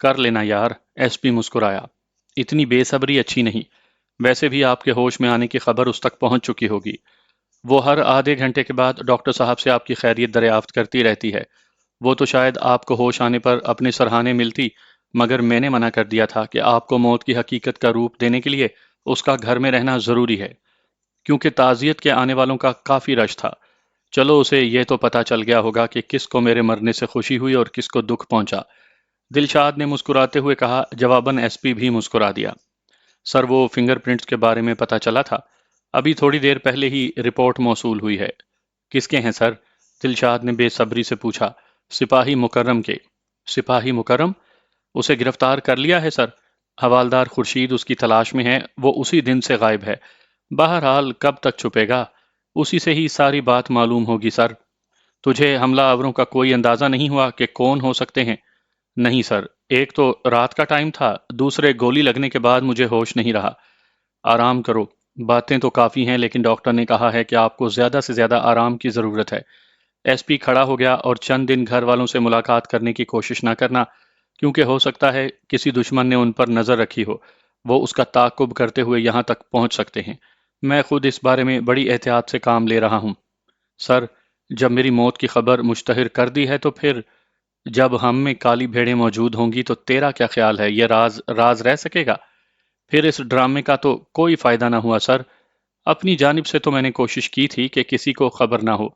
کر لینا یار، ایس پی مسکرایا۔ اتنی بے صبری اچھی نہیں، ویسے بھی آپ کے ہوش میں آنے کی خبر اس تک پہنچ چکی ہوگی۔ وہ ہر آدھے گھنٹے کے بعد ڈاکٹر صاحب سے آپ کی خیریت دریافت کرتی رہتی ہے۔ وہ تو شاید آپ کو ہوش آنے پر اپنے سرہانے ملتی، مگر میں نے منع کر دیا تھا کہ آپ کو موت کی حقیقت کا روپ دینے کے لیے اس کا گھر میں رہنا ضروری ہے، کیونکہ تعزیت کے آنے والوں کا کافی رش تھا۔ چلو اسے یہ تو پتا چل گیا ہوگا کہ کس کو میرے مرنے سے خوشی ہوئی اور کس کو دکھ پہنچا۔ دلشاد نے مسکراتے ہوئے کہا۔ جواباً ایس پی بھی مسکرا دیا۔ سر وہ فنگر پرنٹس کے بارے میں پتا چلا تھا، ابھی تھوڑی دیر پہلے ہی رپورٹ موصول ہوئی ہے۔ کس کے ہیں سر؟ دلشاد نے بے صبری سے پوچھا۔ سپاہی مکرم کے۔ سپاہی مکرم؟ اسے گرفتار کر لیا ہے سر، حوالدار خورشید اس کی تلاش میں ہے، وہ اسی دن سے غائب ہے۔ بہرحال کب تک چھپے گا، اسی سے ہی ساری بات معلوم ہوگی سر۔ تجھے حملہ آوروں کا کوئی اندازہ نہیں ہوا کہ کون ہو سکتے ہیں؟ نہیں سر، ایک تو رات کا ٹائم تھا، دوسرے گولی لگنے کے بعد مجھے ہوش نہیں رہا۔ آرام کرو، باتیں تو کافی ہیں لیکن ڈاکٹر نے کہا ہے کہ آپ کو زیادہ سے زیادہ آرام کی ضرورت ہے۔ ایس پی کھڑا ہو گیا اور چند دن گھر والوں سے ملاقات کرنے کی کوشش نہ کرنا، کیونکہ ہو سکتا ہے کسی دشمن نے ان پر نظر رکھی ہو، وہ اس کا تعاقب کرتے ہوئے یہاں تک پہنچ سکتے ہیں۔ میں خود اس بارے میں بڑی احتیاط سے کام لے رہا ہوں۔ سر، جب میری موت کی خبر مشتہر کر دی ہے تو پھر جب ہم میں کالی بھیڑیں موجود ہوں گی تو تیرا کیا خیال ہے، یہ راز راز رہ سکے گا؟ پھر اس ڈرامے کا تو کوئی فائدہ نہ ہوا سر۔ اپنی جانب سے تو میں نے کوشش کی تھی کہ کسی کو خبر نہ ہو،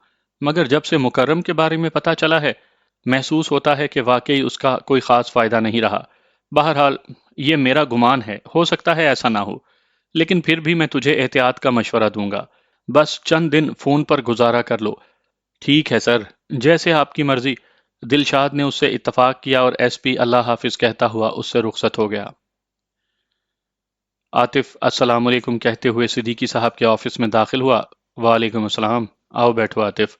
مگر جب سے مکرم کے بارے میں پتا چلا ہے، محسوس ہوتا ہے کہ واقعی اس کا کوئی خاص فائدہ نہیں رہا۔ بہرحال یہ میرا گمان ہے، ہو سکتا ہے ایسا نہ ہو، لیکن پھر بھی میں تجھے احتیاط کا مشورہ دوں گا۔ بس چند دن فون پر گزارا کر لو۔ ٹھیک ہے سر، جیسے آپ کی مرضی۔ دلشاد نے اس سے اتفاق کیا اور ایس پی اللہ حافظ کہتا ہوا اس سے رخصت ہو گیا۔ عاطف السلام علیکم کہتے ہوئے صدیقی صاحب کے آفس میں داخل ہوا۔ وعلیکم السلام، آؤ بیٹھو عاطف۔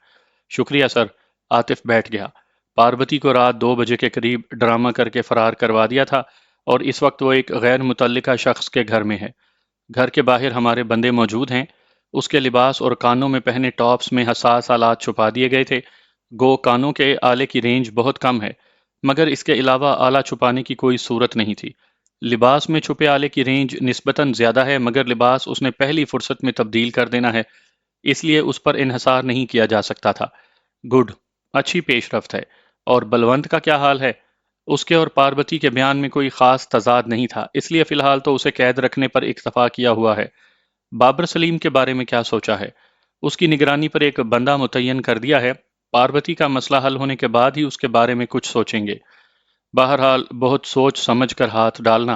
شکریہ سر۔ عاطف بیٹھ گیا۔ پاربتی کو رات 2 بجے کے قریب ڈرامہ کر کے فرار کروا دیا تھا اور اس وقت وہ ایک غیر متعلقہ شخص کے گھر میں ہے۔ گھر کے باہر ہمارے بندے موجود ہیں۔ اس کے لباس اور کانوں میں پہنے ٹاپس میں حساس آلات چھپا دیے گئے تھے، گو کانوں کے آلے کی رینج بہت کم ہے، مگر اس کے علاوہ آلہ چھپانے کی کوئی صورت نہیں تھی۔ لباس میں چھپے آلے کی رینج نسبتاً زیادہ ہے، مگر لباس اس نے پہلی فرصت میں تبدیل کر دینا ہے، اس لیے اس پر انحصار نہیں کیا جا سکتا تھا۔ گڈ، اچھی پیش رفت ہے۔ اور بلونت کا کیا حال ہے؟ اس کے اور پاربتی کے بیان میں کوئی خاص تضاد نہیں تھا، اس لیے فی الحال تو اسے قید رکھنے پر اکتفا کیا ہوا ہے۔ بابر سلیم کے بارے میں کیا سوچا ہے؟ اس کی نگرانی پر ایک بندہ متعین کر دیا ہے، پاربتی کا مسئلہ حل ہونے کے بعد ہی اس کے بارے میں کچھ سوچیں گے۔ بہرحال بہت سوچ سمجھ کر ہاتھ ڈالنا،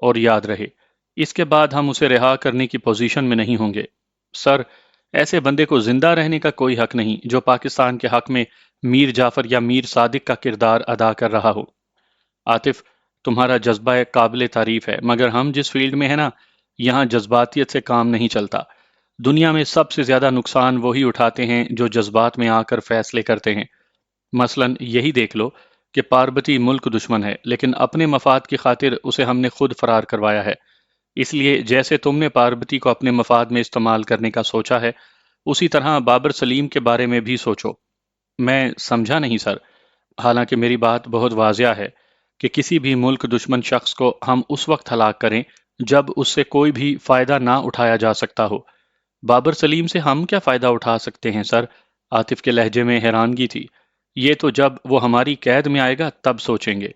اور یاد رہے اس کے بعد ہم اسے رہا کرنے کی پوزیشن میں نہیں ہوں گے۔ سر، ایسے بندے کو زندہ رہنے کا کوئی حق نہیں جو پاکستان کے حق میں میر جعفر یا میر صادق کا کردار ادا کر رہا ہو۔ عاطف، تمہارا جذبہ قابل تعریف ہے، مگر ہم جس فیلڈ میں ہیں نا، یہاں جذباتیت سے کام نہیں چلتا۔ دنیا میں سب سے زیادہ نقصان وہی اٹھاتے ہیں جو جذبات میں آ کر فیصلے کرتے ہیں۔ مثلاً یہی دیکھ لو کہ پاربتی ملک دشمن ہے، لیکن اپنے مفاد کی خاطر اسے ہم نے خود فرار کروایا ہے۔ اس لیے جیسے تم نے پاربتی کو اپنے مفاد میں استعمال کرنے کا سوچا ہے، اسی طرح بابر سلیم کے بارے میں بھی سوچو۔ میں سمجھا نہیں سر۔ حالانکہ میری بات بہت واضح ہے کہ کسی بھی ملک دشمن شخص کو ہم اس وقت ہلاک کریں جب اس سے کوئی بھی فائدہ نہ اٹھایا جا سکتا ہو۔ بابر سلیم سے ہم کیا فائدہ اٹھا سکتے ہیں سر؟ عاطف کے لہجے میں حیرانگی تھی۔ یہ تو جب وہ ہماری قید میں آئے گا تب سوچیں گے۔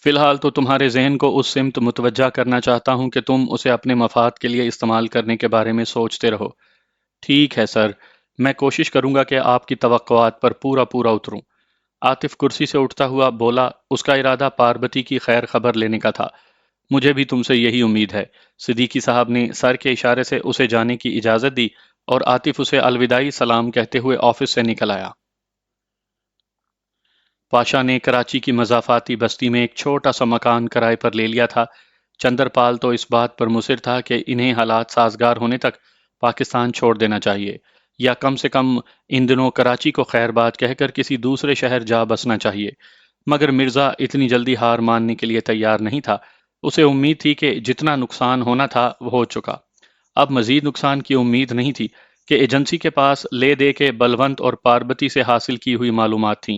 فی الحال تو تمہارے ذہن کو اس سمت متوجہ کرنا چاہتا ہوں کہ تم اسے اپنے مفاد کے لیے استعمال کرنے کے بارے میں سوچتے رہو۔ ٹھیک ہے سر، میں کوشش کروں گا کہ آپ کی توقعات پر پورا اتروں۔ عاطف کرسی سے اٹھتا ہوا بولا، اس کا ارادہ پاربتی کی خیر خبر لینے کا تھا۔ مجھے بھی تم سے یہی امید ہے۔ صدیقی صاحب نے سر کے اشارے سے اسے جانے کی اجازت دی اور عاطف اسے الوداعی سلام کہتے ہوئے آفس سے نکل آیا۔ پاشا نے کراچی کی مضافاتی بستی میں ایک چھوٹا سا مکان کرائے پر لے لیا تھا۔ چندر پال تو اس بات پر مصر تھا کہ انہیں حالات سازگار ہونے تک پاکستان چھوڑ دینا چاہیے، یا کم سے کم ان دنوں کراچی کو خیر بات کہہ کر کسی دوسرے شہر جا بسنا چاہیے، مگر مرزا اتنی جلدی ہار ماننے کے لیے تیار نہیں تھا۔ اسے امید تھی کہ جتنا نقصان ہونا تھا وہ ہو چکا، اب مزید نقصان کی امید نہیں تھی کہ ایجنسی کے پاس لے دے کے بلونت اور پاربتی سے حاصل کی ہوئی معلومات تھیں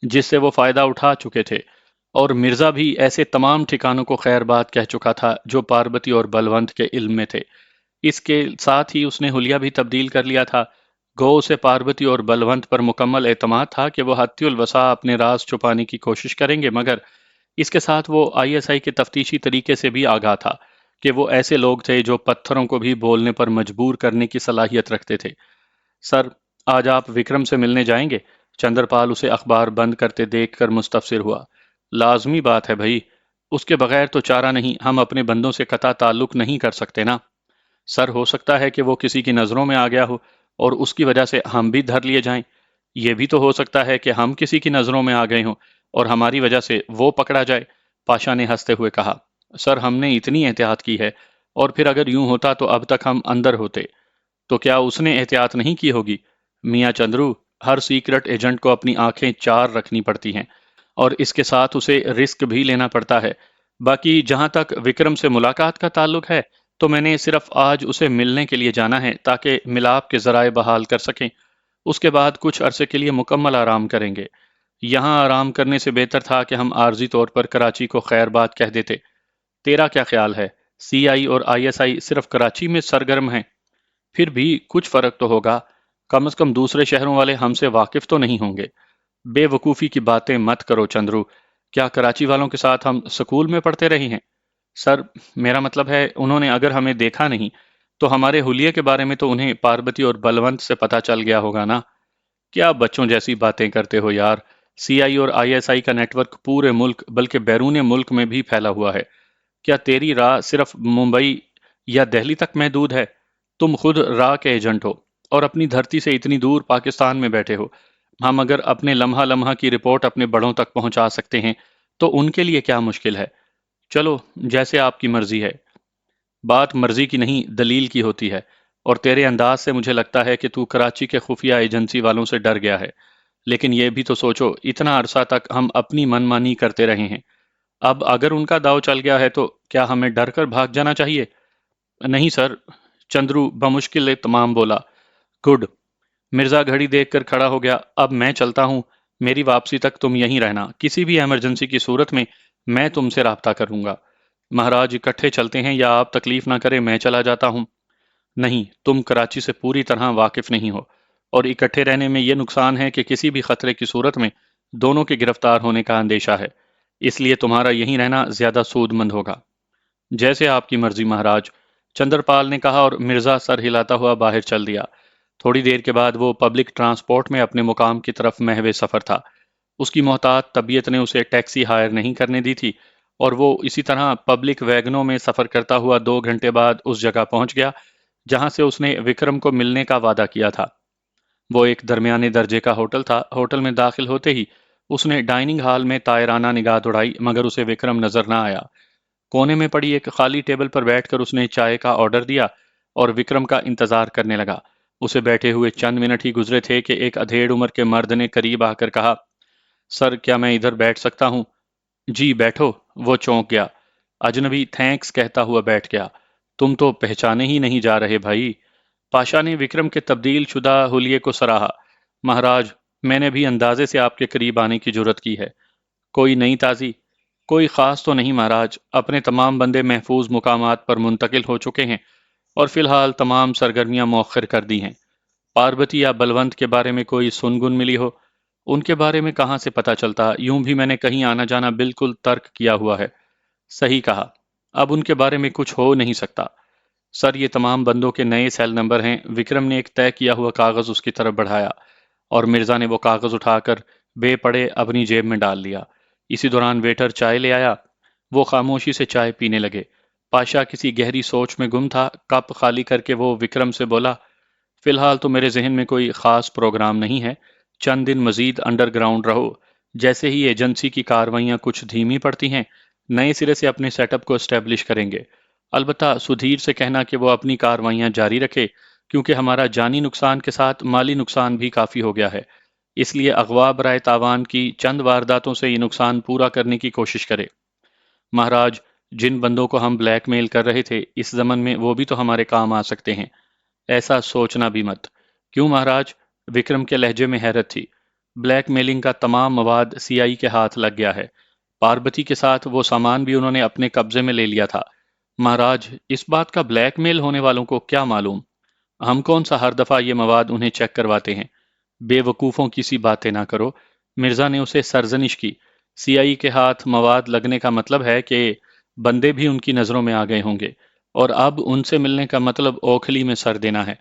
جس سے وہ فائدہ اٹھا چکے تھے۔ اور مرزا بھی ایسے تمام ٹھکانوں کو خیر بات کہہ چکا تھا جو پاربتی اور بلونت کے علم میں تھے۔ اس کے ساتھ ہی اس نے حلیہ بھی تبدیل کر لیا تھا۔ گو اسے پاربتی اور بلونت پر مکمل اعتماد تھا کہ وہ حتی الوسع اپنے راز چھپانے کی کوشش کریں گے، مگر اس کے ساتھ وہ آئی ایس آئی کے تفتیشی طریقے سے بھی آگاہ تھا کہ وہ ایسے لوگ تھے جو پتھروں کو بھی بولنے پر مجبور کرنے کی صلاحیت رکھتے تھے۔ سر، آج آپ وکرم سے ملنے جائیں گے؟ چندر پال اسے اخبار بند کرتے دیکھ کر مستفسر ہوا۔ لازمی بات ہے بھائی، اس کے بغیر تو چارہ نہیں، ہم اپنے بندوں سے قطع تعلق نہیں کر سکتے نا۔ سر، ہو سکتا ہے کہ وہ کسی کی نظروں میں آ گیا ہو اور اس کی وجہ سے ہم بھی دھر لیے جائیں۔ یہ بھی تو ہو سکتا ہے کہ ہم کسی کی نظروں میں آ گئے ہوں اور ہماری وجہ سے وہ پکڑا جائے، پاشا نے ہنستے ہوئے کہا۔ سر، ہم نے اتنی احتیاط کی ہے، اور پھر اگر یوں ہوتا تو اب تک ہم اندر ہوتے۔ تو کیا اس نے احتیاط نہیں کی ہوگی؟ میاں چندرو، ہر سیکرٹ ایجنٹ کو اپنی آنکھیں چار رکھنی پڑتی ہیں، اور اس کے ساتھ اسے رسک بھی لینا پڑتا ہے۔ باقی جہاں تک وکرم سے ملاقات کا تعلق ہے، تو میں نے صرف آج اسے ملنے کے لیے جانا ہے تاکہ ملاپ کے ذرائع بحال کر سکیں۔ اس کے بعد کچھ عرصے کے لیے مکمل آرام کریں گے۔ یہاں آرام کرنے سے بہتر تھا کہ ہم عارضی طور پر کراچی کو خیر بات کہہ دیتے۔ تیرا کیا خیال ہے؟ سی آئی اور آئی ایس آئی صرف کراچی میں سرگرم ہیں؟ پھر بھی کچھ فرق تو ہوگا، کم از کم دوسرے شہروں والے ہم سے واقف تو نہیں ہوں گے۔ بے وقوفی کی باتیں مت کرو چندرو، کیا کراچی والوں کے ساتھ ہم سکول میں پڑھتے رہے ہیں؟ سر، میرا مطلب ہے انہوں نے اگر ہمیں دیکھا نہیں تو ہمارے حلیے کے بارے میں تو انہیں پاربتی اور بلونت سے پتہ چل گیا ہوگا نا۔ کیا بچوں جیسی باتیں کرتے ہو یار؟ سی آئی اور آئی ایس آئی کا نیٹ ورک پورے ملک بلکہ بیرون ملک میں بھی پھیلا ہوا ہے۔ کیا تیری راہ صرف ممبئی یا دہلی تک محدود ہے؟ تم خود راہ کے ایجنٹ ہو اور اپنی دھرتی سے اتنی دور پاکستان میں بیٹھے ہو۔ ہم اگر اپنے لمحہ لمحہ کی رپورٹ اپنے بڑوں تک پہنچا سکتے ہیں تو ان کے لیے کیا مشکل ہے؟ چلو، جیسے آپ کی مرضی ہے۔ بات مرضی کی نہیں، دلیل کی ہوتی ہے، اور تیرے انداز سے مجھے لگتا ہے کہ تو کراچی کے خفیہ ایجنسی والوں سے ڈر گیا ہے۔ لیکن یہ بھی تو سوچو، اتنا عرصہ تک ہم اپنی من مانی کرتے رہے ہیں، اب اگر ان کا داؤ چل گیا ہے تو کیا ہمیں ڈر کر بھاگ جانا چاہیے؟ نہیں سر، چندرو بمشکل تمام بولا۔ گڈ۔ مرزا گھڑی دیکھ کر کھڑا ہو گیا۔ اب میں چلتا ہوں، میری واپسی تک تم یہیں رہنا، کسی بھی ایمرجنسی کی صورت میں میں تم سے رابطہ کروں گا۔ مہاراج، اکٹھے چلتے ہیں یا آپ تکلیف نہ کریں میں چلا جاتا ہوں؟ نہیں، تم کراچی سے پوری طرح واقف نہیں ہو، اور اکٹھے رہنے میں یہ نقصان ہے کہ کسی بھی خطرے کی صورت میں دونوں کے گرفتار ہونے کا اندیشہ ہے، اس لیے تمہارا یہیں رہنا زیادہ سود مند ہوگا۔ جیسے آپ کی مرضی مہاراج، چندر پال نے کہا، اور مرزا سر ہلاتا ہوا باہر چل دیا۔ تھوڑی دیر کے بعد وہ پبلک ٹرانسپورٹ میں اپنے مقام کی طرف محو سفر تھا۔ اس کی محتاط طبیعت نے اسے ٹیکسی ہائر نہیں کرنے دی تھی، اور وہ اسی طرح پبلک ویگنوں میں سفر کرتا ہوا 2 گھنٹے بعد اس جگہ پہنچ گیا جہاں سے اس نے وکرم کو ملنے کا وعدہ کیا تھا۔ وہ ایک درمیانے درجے کا ہوٹل تھا۔ ہوٹل میں داخل ہوتے ہی اس نے ڈائننگ ہال میں طائرانہ نگاہ دوڑائی، مگر اسے وکرم نظر نہ آیا۔ کونے میں پڑی ایک خالی ٹیبل پر بیٹھ کر اس نے چائے کا آرڈر دیا اور وکرم کا انتظار کرنے لگا۔ اسے بیٹھے ہوئے چند منٹ ہی گزرے تھے کہ ایک ادھیڑ عمر کے مرد نے قریب آ کر کہا، سر، کیا میں ادھر بیٹھ سکتا ہوں؟ جی بیٹھو۔ وہ چونک گیا۔ اجنبی تھینکس کہتا ہوا بیٹھ گیا۔ تم تو پہچانے ہی نہیں جا رہے بھائی۔ پاشا نے وکرم کے تبدیل شدہ حلیے کو سراہا۔ مہاراج، میں نے بھی اندازے سے آپ کے قریب آنے کی جرت کی ہے۔ کوئی نئی تازی؟ کوئی خاص تو نہیں مہاراج، اپنے تمام بندے محفوظ مقامات پر منتقل ہو چکے ہیں اور فی الحال تمام سرگرمیاں مؤخر کر دی ہیں۔ پاربتی یا بلونت کے بارے میں کوئی سنگن ملی ہو؟ ان کے بارے میں کہاں سے پتہ چلتا، یوں بھی میں نے کہیں آنا جانا بالکل ترک کیا ہوا ہے۔ صحیح کہا، اب ان کے بارے میں کچھ ہو نہیں سکتا۔ سر، یہ تمام بندوں کے نئے سیل نمبر ہیں۔ وکرم نے ایک طے کیا ہوا کاغذ اس کی طرف بڑھایا، اور مرزا نے وہ کاغذ اٹھا کر بے پڑے اپنی جیب میں ڈال لیا۔ اسی دوران ویٹر چائے لے آیا۔ وہ خاموشی سے چائے پینے لگے۔ پاشا کسی گہری سوچ میں گم تھا۔ کپ خالی کر کے وہ وکرم سے بولا، فی الحال تو میرے ذہن میں کوئی خاص پروگرام نہیں ہے۔ چند دن مزید انڈر گراؤنڈ رہو، جیسے ہی ایجنسی کی کاروائیاں کچھ دھیمی پڑتی ہیں نئے سرے سے اپنے سیٹ اپ کو اسٹیبلش کریں گے۔ البتہ سدھیر سے کہنا کہ وہ اپنی کاروائیاں جاری رکھے، کیونکہ ہمارا جانی نقصان کے ساتھ مالی نقصان بھی کافی ہو گیا ہے، اس لیے اغوا برائے تاوان کی چند وارداتوں سے یہ نقصان پورا کرنے کی کوشش کرے۔ مہاراج، جن بندوں کو ہم بلیک میل کر رہے تھے اس زمن میں وہ بھی تو ہمارے کام آ سکتے ہیں۔ ایسا سوچنا بھی مت۔ کیوں مہاراج؟ وکرم کے لہجے میں حیرت تھی۔ بلیک میلنگ کا تمام مواد سی آئی کے ہاتھ لگ گیا ہے۔ پاربتی کے ساتھ وہ سامان بھی انہوں نے اپنے قبضے میں لے لیا تھا۔ مہاراج، اس بات کا بلیک میل ہونے والوں کو کیا معلوم؟ ہم کون سا ہر دفعہ یہ مواد انہیں چیک کرواتے ہیں؟ بے وقوفوں کی سی باتیں نہ کرو۔ مرزا نے اسے سرزنش کی۔ سی آئی کے ہاتھ مواد لگنے کا مطلب ہے کہ بندے بھی ان کی نظروں میں آ گئے ہوں گے، اور اب ان سے ملنے کا مطلب اوکھلی میں سر دینا ہے۔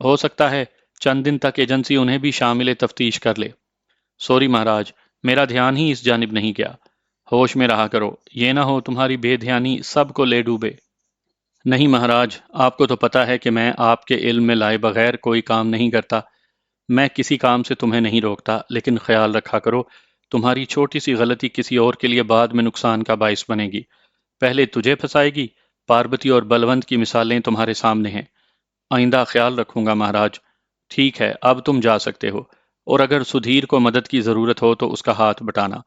ہو سکتا ہے چند دن تک ایجنسی انہیں بھی شامل تفتیش کر لے۔ سوری مہاراج، میرا دھیان ہی اس جانب نہیں گیا۔ ہوش میں رہا کرو، یہ نہ ہو تمہاری بے دھیانی سب کو لے ڈوبے۔ نہیں مہاراج، آپ کو تو پتا ہے کہ میں آپ کے علم میں لائے بغیر کوئی کام نہیں کرتا۔ میں کسی کام سے تمہیں نہیں روکتا، لیکن خیال رکھا کرو تمہاری چھوٹی سی غلطی کسی اور کے لیے بعد میں نقصان کا باعث بنے گی۔ پہلے تجھے پھنسائے گی۔ پاربتی اور بلونت کی مثالیں تمہارے سامنے ہیں۔ آئندہ خیال رکھوں گا مہاراج۔ ٹھیک ہے، اب تم جا سکتے ہو، اور اگر سدھیر کو مدد کی ضرورت ہو تو اس کا ہاتھ بٹانا۔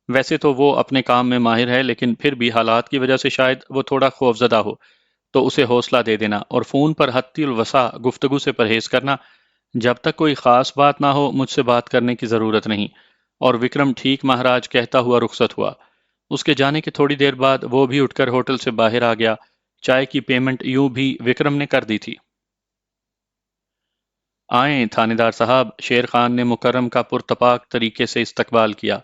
ویسے تو وہ اپنے کام میں ماہر ہے، لیکن پھر بھی حالات کی وجہ سے شاید وہ تھوڑا خوفزدہ ہو، تو اسے حوصلہ دے دینا، اور فون پر حتی الوسع گفتگو سے پرہیز کرنا۔ جب تک کوئی خاص بات نہ ہو مجھ سے بات کرنے کی ضرورت نہیں۔ اور وکرم ٹھیک مہاراج کہتا ہوا رخصت ہوا۔ اس کے جانے کے تھوڑی دیر بعد وہ بھی اٹھ کر ہوٹل سے باہر آ گیا۔ چائے کی پیمنٹ یوں بھی وکرم نے کر دی تھی۔ آئیں تھانے دار صاحب، شیر خان نے مکرم کا پرتپاک طریقے سے استقبال کیا۔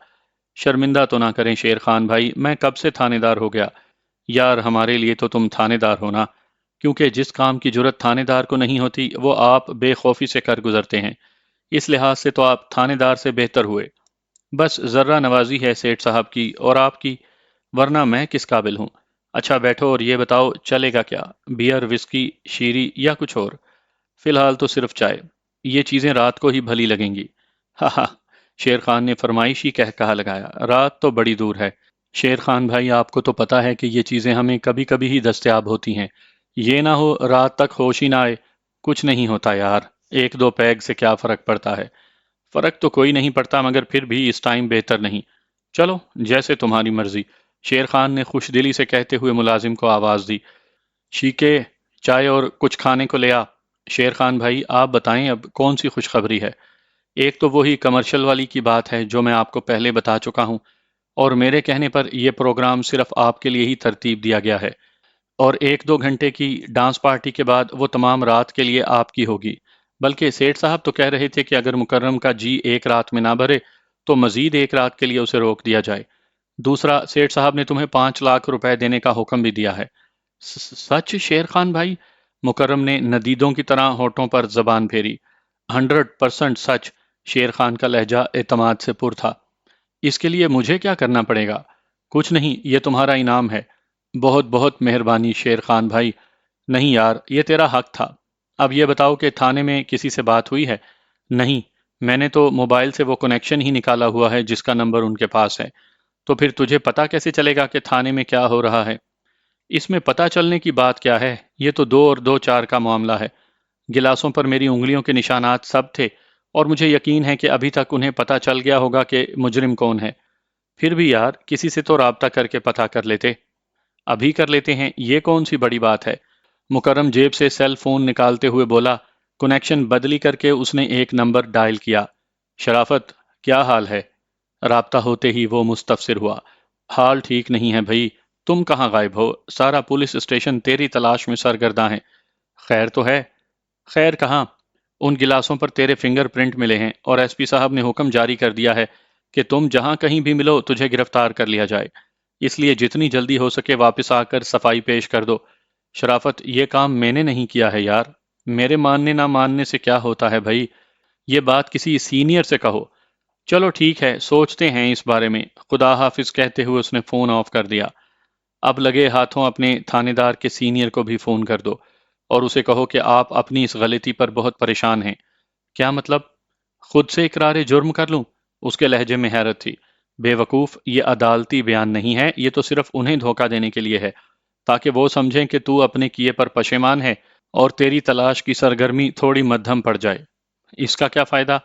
شرمندہ تو نہ کریں شیر خان بھائی، میں کب سے تھانے دار ہو گیا؟ یار ہمارے لیے تو تم تھانے دار ہونا، کیونکہ جس کام کی جرت تھانے دار کو نہیں ہوتی وہ آپ بے خوفی سے کر گزرتے ہیں۔ اس لحاظ سے تو آپ تھانے دار سے بہتر ہوئے۔ بس ذرہ نوازی ہے سیٹھ صاحب کی اور آپ کی، ورنہ میں کس قابل ہوں؟ اچھا بیٹھو اور یہ بتاؤ چلے گا کیا؟ بیئر، وسکی، شیری یا کچھ اور؟ فی الحال تو صرف چائے۔ یہ چیزیں رات کو ہی بھلی لگیں گی۔ ہاں ہاں، شیر خان نے فرمائشی کہا لگایا۔ رات تو بڑی دور ہے شیر خان بھائی، آپ کو تو پتا ہے کہ یہ چیزیں ہمیں کبھی کبھی ہی دستیاب ہوتی ہیں۔ یہ نہ ہو رات تک ہوش ہی نہ آئے۔ کچھ نہیں ہوتا یار، ایک دو پیگ سے کیا فرق پڑتا ہے؟ فرق تو کوئی نہیں پڑتا، مگر پھر بھی اس ٹائم بہتر نہیں۔ چلو جیسے تمہاری مرضی، شیر خان نے خوش دلی سے کہتے ہوئے ملازم کو آواز دی۔ شیکے، چائے اور کچھ کھانے کو لے آ۔ شیر خان بھائی آپ بتائیں اب کون سی خوشخبری ہے؟ ایک تو وہی کمرشل والی کی بات ہے جو میں آپ کو پہلے بتا چکا ہوں، اور میرے کہنے پر یہ پروگرام صرف آپ کے لیے ہی ترتیب دیا گیا ہے، اور ایک دو گھنٹے کی ڈانس پارٹی کے بعد وہ تمام رات کے لیے آپ کی ہوگی۔ بلکہ سیٹھ صاحب تو کہہ رہے تھے کہ اگر مکرم کا جی ایک رات میں نہ بھرے تو مزید ایک رات کے لیے اسے روک دیا جائے۔ دوسرا، سیٹھ صاحب نے تمہیں 5 لاکھ روپے دینے کا حکم بھی دیا ہے۔ سچ شیر خان بھائی؟ مکرم نے ندیدوں کی طرح ہونٹوں پر زبان پھیری۔ 100% سچ، شیر خان کا لہجہ اعتماد سے پر تھا۔ اس کے لیے مجھے کیا کرنا پڑے گا؟ کچھ نہیں، یہ تمہارا انعام ہے۔ بہت بہت مہربانی شیر خان بھائی۔ نہیں یار، یہ تیرا حق تھا۔ اب یہ بتاؤ کہ تھانے میں کسی سے بات ہوئی ہے؟ نہیں، میں نے تو موبائل سے وہ کنیکشن ہی نکالا ہوا ہے جس کا نمبر ان کے پاس ہے۔ تو پھر تجھے پتا کیسے چلے گا کہ تھانے میں کیا ہو رہا ہے؟ اس میں پتا چلنے کی بات کیا ہے؟ یہ تو 2 اور 2 4 کا معاملہ ہے۔ گلاسوں پر میری انگلیوں کے نشانات سب تھے، اور مجھے یقین ہے کہ ابھی تک انہیں پتا چل گیا ہوگا کہ مجرم کون ہے۔ پھر بھی یار کسی سے تو رابطہ کر کے پتا کر لیتے۔ ابھی کر لیتے ہیں، یہ کون سی بڑی بات ہے؟ مکرم جیب سے سیل فون نکالتے ہوئے بولا۔ کنیکشن بدلی کر کے اس نے ایک نمبر ڈائل کیا۔ شرافت، کیا حال ہے؟ رابطہ ہوتے ہی وہ مستفسر ہوا۔ حال ٹھیک نہیں ہے بھائی، تم کہاں غائب ہو؟ سارا پولیس اسٹیشن تیری تلاش میں سرگرداں ہے۔ خیر تو ہے؟ خیر کہاں، ان گلاسوں پر تیرے فنگر پرنٹ ملے ہیں، اور ایس پی صاحب نے حکم جاری کر دیا ہے کہ تم جہاں کہیں بھی ملو تجھے گرفتار کر لیا جائے۔ اس لیے جتنی جلدی ہو سکے واپس آ کر صفائی پیش کر دو۔ شرافت، یہ کام میں نے نہیں کیا ہے یار۔ میرے ماننے نہ ماننے سے کیا ہوتا ہے بھائی؟ یہ بات کسی سینئر سے کہو۔ چلو ٹھیک ہے، سوچتے ہیں اس بارے میں۔ خدا حافظ کہتے ہوئے اس نے فون آف کر دیا۔ اب لگے ہاتھوں اپنے تھانے دار کے سینئر کو بھی فون کر دو، اور اسے کہو کہ آپ اپنی اس غلطی پر بہت پریشان ہیں۔ کیا مطلب؟ خود سے اقرار جرم کر لوں؟ اس کے لہجے میں حیرت تھی۔ بے وقوف، یہ عدالتی بیان نہیں ہے، یہ تو صرف انہیں دھوکہ دینے کے لیے ہے، تاکہ وہ سمجھیں کہ تو اپنے کیے پر پشیمان ہے اور تیری تلاش کی سرگرمی تھوڑی مدھم پڑ جائے۔ اس کا کیا فائدہ؟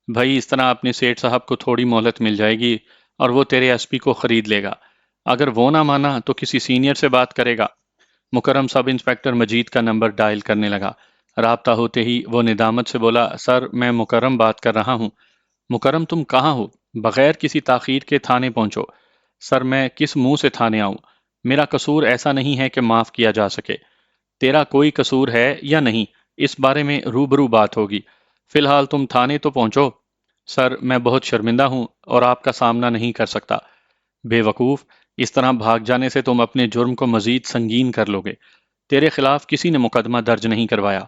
بھائی اس طرح اپنے سیٹھ صاحب کو تھوڑی مہلت مل جائے گی، اور وہ تیرے ایس پی کو خرید لے گا۔ اگر وہ نہ مانا تو کسی سینئر سے بات کرے گا۔ مکرم سب انسپیکٹر مجید کا نمبر ڈائل کرنے لگا۔ رابطہ ہوتے ہی وہ ندامت سے بولا، سر میں مکرم بات کر رہا ہوں۔ مکرم تم کہاں ہو؟ بغیر کسی تاخیر کے تھانے پہنچو۔ سر میں کس منہ سے تھانے آؤں؟ میرا قصور ایسا نہیں ہے کہ معاف کیا جا سکے۔ تیرا کوئی قصور ہے یا نہیں، اس بارے میں روبرو بات ہوگی۔ فی الحال تم تھانے تو پہنچو۔ سر میں بہت شرمندہ ہوں اور آپ کا سامنا نہیں کر سکتا۔ بے وقوف، اس طرح بھاگ جانے سے تم اپنے جرم کو مزید سنگین کر لو گے۔ تیرے خلاف کسی نے مقدمہ درج نہیں کروایا۔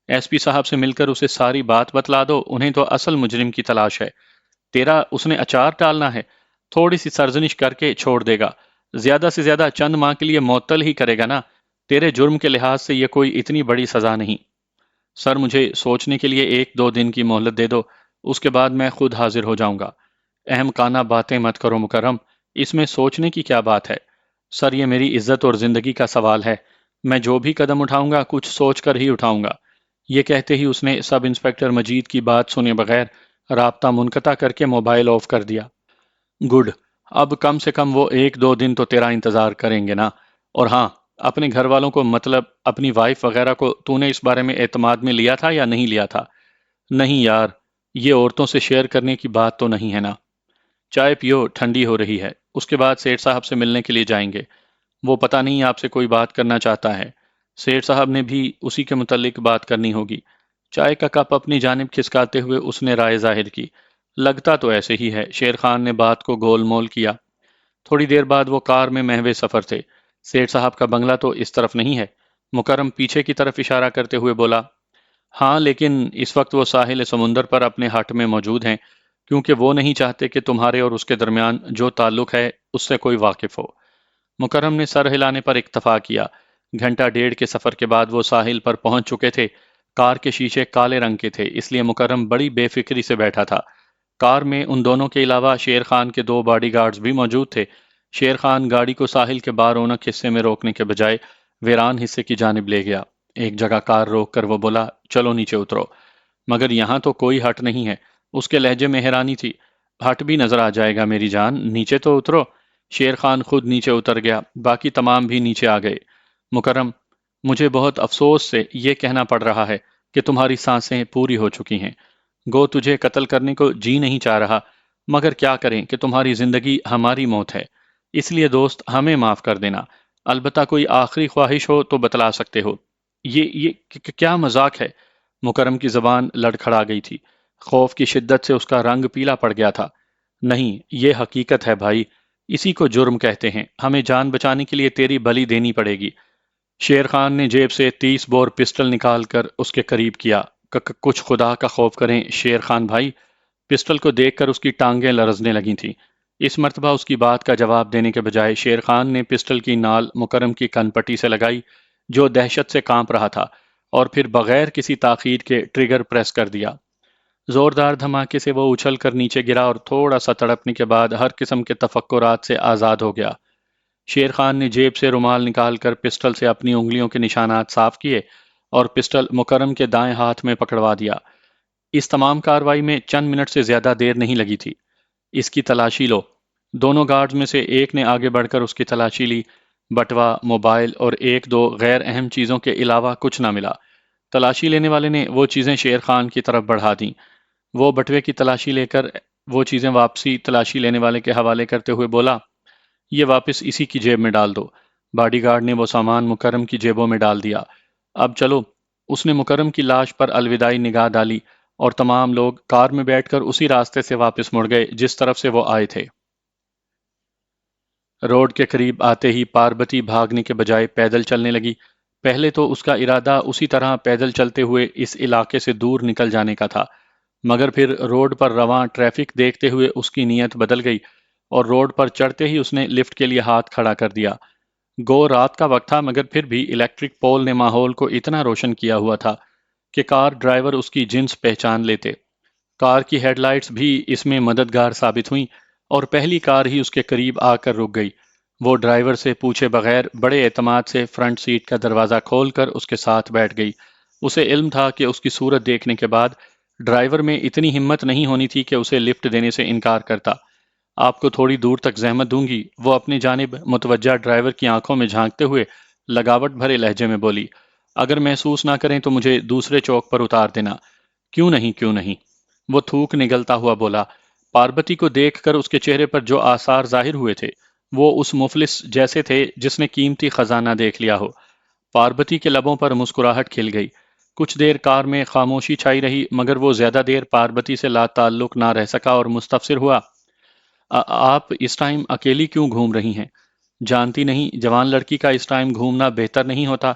ایس پی صاحب سے مل کر اسے ساری بات بتلا دو، انہیں تو اصل مجرم کی تلاش ہے۔ تیرا اس نے اچار ڈالنا ہے، تھوڑی سی سرزنش کر کے چھوڑ دے گا، زیادہ سے زیادہ چند ماہ کے لیے معطل ہی کرے گا نا۔ تیرے جرم کے لحاظ سے یہ کوئی اتنی بڑی سزا نہیں۔ سر مجھے سوچنے کے لیے 1-2 دن کی مہلت دے دو، اس کے بعد میں خود حاضر ہو جاؤں گا۔ اہم کانہ باتیں مت کرو مکرم، اس میں سوچنے کی کیا بات ہے؟ سر یہ میری عزت اور زندگی کا سوال ہے، میں جو بھی قدم اٹھاؤں گا کچھ سوچ کر ہی اٹھاؤں گا۔ یہ کہتے ہی اس نے سب انسپکٹر مجید کی بات سنے بغیر رابطہ منقطع کر کے موبائل آف کر دیا۔ گڈ، اب کم سے کم وہ 1-2 دن تو تیرا انتظار کریں گے نا۔ اور ہاں، اپنے گھر والوں کو، مطلب اپنی وائف وغیرہ کو تو نے اس بارے میں اعتماد میں لیا تھا یا نہیں لیا تھا؟ نہیں یار، یہ عورتوں سے شیئر کرنے کی بات تو نہیں ہے نا۔ چائے پیو، ٹھنڈی ہو رہی ہے، اس کے بعد سیٹھ صاحب سے ملنے کے لیے جائیں گے۔ وہ پتہ نہیں آپ سے کوئی بات کرنا چاہتا ہے۔ سیٹھ صاحب نے بھی اسی کے متعلق بات کرنی ہوگی۔ چائے کا کپ اپنی جانب کھسکاتے ہوئے اس نے رائے ظاہر کی۔ لگتا تو ایسے ہی ہے، شیر خان نے بات کو گول مول کیا۔ تھوڑی دیر بعد وہ کار میں محو سفر تھے۔ سیٹھ صاحب کا بنگلہ تو اس طرف نہیں ہے؟ مکرم پیچھے کی طرف اشارہ کرتے ہوئے بولا۔ ہاں، لیکن اس وقت وہ ساحل سمندر پر اپنے ہٹ میں موجود ہیں، کیونکہ وہ نہیں چاہتے کہ تمہارے اور اس کے درمیان جو تعلق ہے اس سے کوئی واقف ہو۔ مکرم نے سر ہلانے پر اکتفا کیا۔ گھنٹہ ڈیڑھ کے سفر کے بعد وہ ساحل پر پہنچ چکے تھے۔ کار کے شیشے کالے رنگ کے تھے، اس لیے مکرم بڑی بے فکری سے بیٹھا تھا۔ کار میں ان دونوں کے علاوہ شیر خان کے 2 باڈی گارڈز بھی موجود تھے۔ شیر خان گاڑی کو ساحل کے بارونق حصے میں روکنے کے بجائے ویران حصے کی جانب لے گیا۔ ایک جگہ کار روک کر وہ بولا، چلو نیچے اترو۔ مگر یہاں تو کوئی ہٹ نہیں ہے۔ اس کے لہجے میں حیرانی تھی۔ ہٹ بھی نظر آ جائے گا میری جان، نیچے تو اترو۔ شیر خان خود نیچے اتر گیا، باقی تمام بھی نیچے آ گئے۔ مکرم، مجھے بہت افسوس سے یہ کہنا پڑ رہا ہے کہ تمہاری سانسیں پوری ہو چکی ہیں۔ گو تجھے قتل کرنے کو جی نہیں چاہ رہا، مگر کیا کریں کہ تمہاری زندگی ہماری موت ہے۔ اس لیے دوست، ہمیں معاف کر دینا۔ البتہ کوئی آخری خواہش ہو تو بتلا سکتے ہو۔ یہ کیا مذاق ہے؟ مکرم کی زبان لڑکھڑا گئی تھی۔ خوف کی شدت سے اس کا رنگ پیلا پڑ گیا تھا۔ نہیں، یہ حقیقت ہے بھائی، اسی کو جرم کہتے ہیں۔ ہمیں جان بچانے کے لیے تیری بلی دینی پڑے گی۔ شیر خان نے جیب سے 30 بور پسٹل نکال کر اس کے قریب کیا۔ کچھ خدا کا خوف کریں شیر خان بھائی۔ پسٹل کو دیکھ کر اس کی ٹانگیں لرزنے لگی تھیں۔ اس مرتبہ اس کی بات کا جواب دینے کے بجائے شیر خان نے پسٹل کی نال مکرم کی کن پٹی سے لگائی، جو دہشت سے کانپ رہا تھا، اور پھر بغیر کسی تاخیر کے ٹریگر پریس کر دیا۔ زوردار دھماکے سے وہ اچھل کر نیچے گرا اور تھوڑا سا تڑپنے کے بعد ہر قسم کے تفکرات سے آزاد ہو گیا۔ شیر خان نے جیب سے رومال نکال کر پسٹل سے اپنی انگلیوں کے نشانات صاف کیے اور پسٹل مکرم کے دائیں ہاتھ میں پکڑوا دیا۔ اس تمام کاروائی میں چند منٹ سے زیادہ دیر نہیں لگی تھی۔ اس کی تلاشی لو۔ دونوں گارڈز میں سے ایک نے آگے بڑھ کر اس کی تلاشی لی۔ بٹوا، موبائل اور 1-2 غیر اہم چیزوں کے علاوہ کچھ نہ ملا۔ تلاشی لینے والے نے وہ چیزیں شیر خان کی طرف بڑھا دیں۔ وہ بٹوے کی تلاشی لے کر وہ چیزیں واپسی تلاشی لینے والے کے حوالے کرتے ہوئے بولا، یہ واپس اسی کی جیب میں ڈال دو۔ باڈی گارڈ نے وہ سامان مکرم کی جیبوں میں ڈال دیا۔ اب چلو۔ اس نے مکرم کی لاش پر الوداعی نگاہ ڈالی اور تمام لوگ کار میں بیٹھ کر اسی راستے سے واپس مڑ گئے جس طرف سے وہ آئے تھے۔ روڈ کے قریب آتے ہی پاربتی بھاگنے کے بجائے پیدل چلنے لگی۔ پہلے تو اس کا ارادہ اسی طرح پیدل چلتے ہوئے اس علاقے سے دور نکل جانے کا تھا، مگر پھر روڈ پر رواں ٹریفک دیکھتے ہوئے اس کی نیت بدل گئی اور روڈ پر چڑھتے ہی اس نے لفٹ کے لیے ہاتھ کھڑا کر دیا۔ گو رات کا وقت تھا، مگر پھر بھی الیکٹرک پول نے ماحول کو اتنا روشن کیا ہوا تھا کہ کار ڈرائیور اس کی جنس پہچان لیتے۔ کار کی ہیڈ لائٹس بھی اس میں مددگار ثابت ہوئیں اور پہلی کار ہی اس کے قریب آ کر رک گئی۔ وہ ڈرائیور سے پوچھے بغیر بڑے اعتماد سے فرنٹ سیٹ کا دروازہ کھول کر اس کے ساتھ بیٹھ گئی۔ اسے علم تھا کہ اس کی صورت دیکھنے کے بعد ڈرائیور میں اتنی ہمت نہیں ہونی تھی کہ اسے لفٹ دینے سے انکار کرتا۔ آپ کو تھوڑی دور تک زحمت دوں گی، وہ اپنی جانب متوجہ ڈرائیور کی آنکھوں میں جھانکتے ہوئے لگاوٹ بھرے لہجے میں بولی۔ اگر محسوس نہ کریں تو مجھے دوسرے چوک پر اتار دینا۔ کیوں نہیں، کیوں نہیں، وہ تھوک نگلتا ہوا بولا۔ پاربتی کو دیکھ کر اس کے چہرے پر جو آثار ظاہر ہوئے تھے وہ اس مفلس جیسے تھے جس نے قیمتی خزانہ دیکھ لیا ہو۔ پاربتی کے لبوں پر مسکراہٹ کھل گئی۔ کچھ دیر کار میں خاموشی چھائی رہی، مگر وہ زیادہ دیر پاربتی سے لا تعلق نہ رہ سکا اور مستفسر ہوا، آپ اس ٹائم اکیلی کیوں گھوم رہی ہیں؟ جانتی نہیں جوان لڑکی کا اس ٹائم گھومنا بہتر نہیں ہوتا؟